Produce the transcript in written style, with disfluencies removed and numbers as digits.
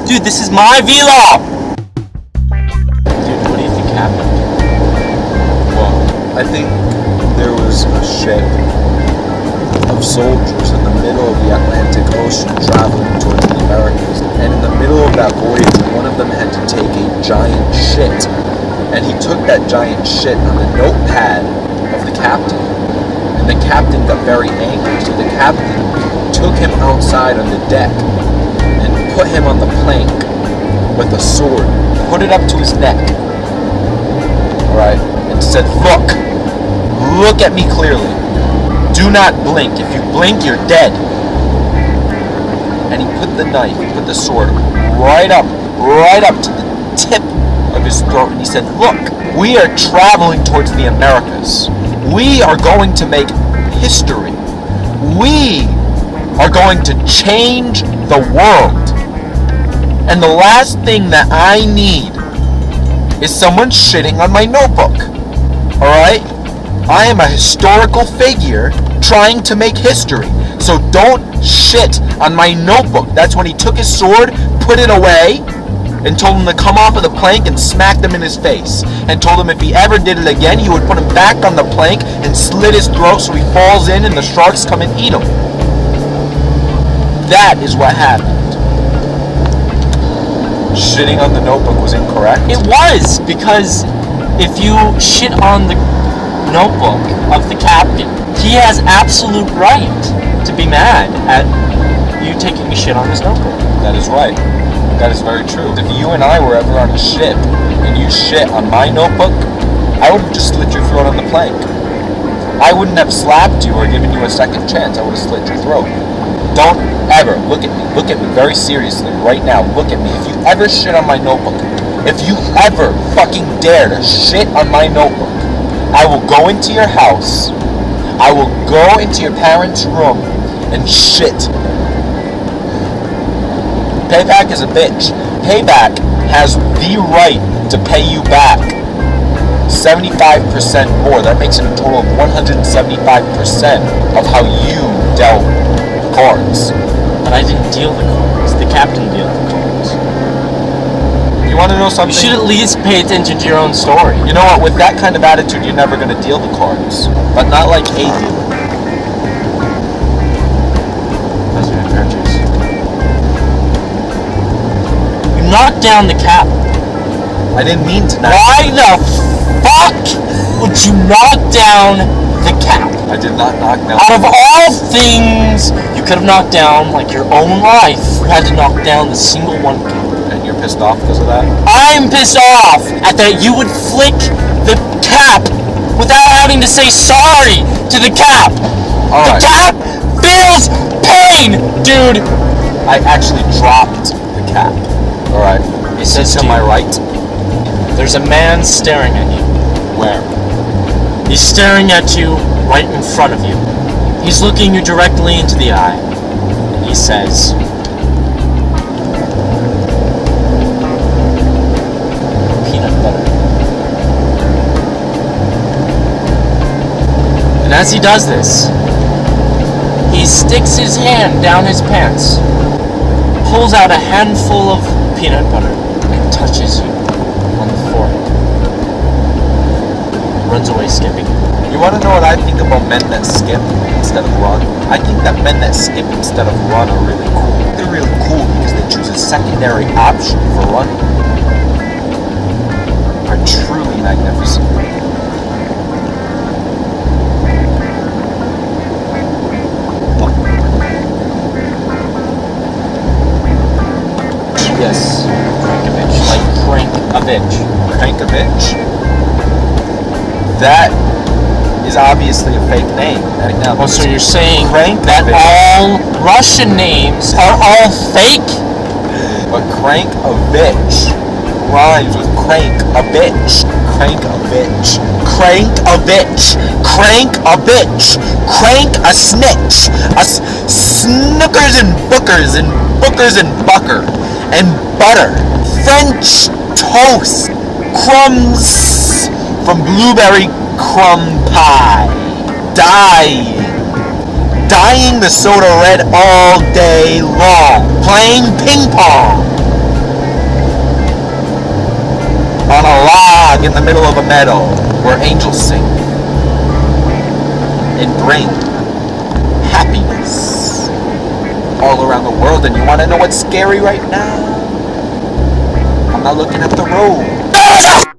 Dude, this is my vlog! Dude, what do you think happened? Well, I think there was a ship of soldiers in the middle of the Atlantic Ocean traveling towards the Americas. And in the middle of that voyage, one of them had to take a giant shit. And he took that giant shit on the notepad of the captain. And the captain got very angry. So the captain took him outside on the deck and put him on the plank with a sword, put it up to his neck, alright, and said, look at me clearly. Do not blink. If you blink, you're dead. And he put the knife, he put the sword right up to the tip of his throat, and he said, look, we are traveling towards the Americas. We are going to make history. We are going to change the world. And the last thing that I need is someone shitting on my notebook. Alright? I am a historical figure trying to make history. So don't shit on my notebook. That's when he took his sword, put it away, and told him to come off of the plank and smacked him in his face. And told him if he ever did it again, he would put him back on the plank and slit his throat so he falls in and the sharks come and eat him. That is what happened. Shitting on the notebook was incorrect? It was, because if you shit on the notebook of the captain, he has absolute right to be mad at you taking a shit on his notebook. That is right. That is very true. If you and I were ever on a ship and you shit on my notebook, I would have just slit your throat on the plank. I wouldn't have slapped you or given you a second chance. I would have slit your throat. Don't ever look at me very seriously right now. Look at me. If you ever shit on my notebook, if you ever fucking dare to shit on my notebook, I will go into your house, I will go into your parents' room and shit. Payback is a bitch. Payback has the right to pay you back 75% more. That makes it a total of 175% of how you dealt cards. But I didn't deal the cards. The captain dealt the cards. You want to know something? You should at least pay attention to your own story. You know what? With that kind of attitude, you're never going to deal the cards. But not like a dealer. That's your purchase. You knocked down the cap. I didn't mean to knock. Why the fuck would you knock down the cap? I did not knock down. Out of all things you could have knocked down, like your own life, you had to knock down the single one cap. And you're pissed off because of that? I'm pissed off at that you would flick the cap without having to say sorry to the cap. All right. The cap feels pain, dude. I actually dropped the cap. Alright. It says to my right. There's a man staring at you. Where? He's staring at you right in front of you. He's looking you directly into the eye. And he says, peanut butter. And as he does this, he sticks his hand down his pants, pulls out a handful of peanut butter, and touches you on the forehead. Runs away skipping. You want to know what I think about men that skip instead of run? I think that men that skip instead of run are really cool. They're really cool because they choose a secondary option for running. Are truly magnificent. Yes. Crankovich. Like Crankovich. Crankovich? That is obviously a fake name. Oh, so you're saying Crankovich. that all Russian names are all fake? But Crankovich rhymes with crank a bitch. Crank a bitch. Crank a bitch. Crank a bitch. Crank a snitch. Snookers and bookers and bookers and bucker. And butter. French toast. Crumbs from blueberry crumb pie. Dyeing the soda red all day long. Playing ping pong. the middle of a meadow where angels sing and bring happiness all around the world. And you want to know what's scary right now? I'm not looking at the road.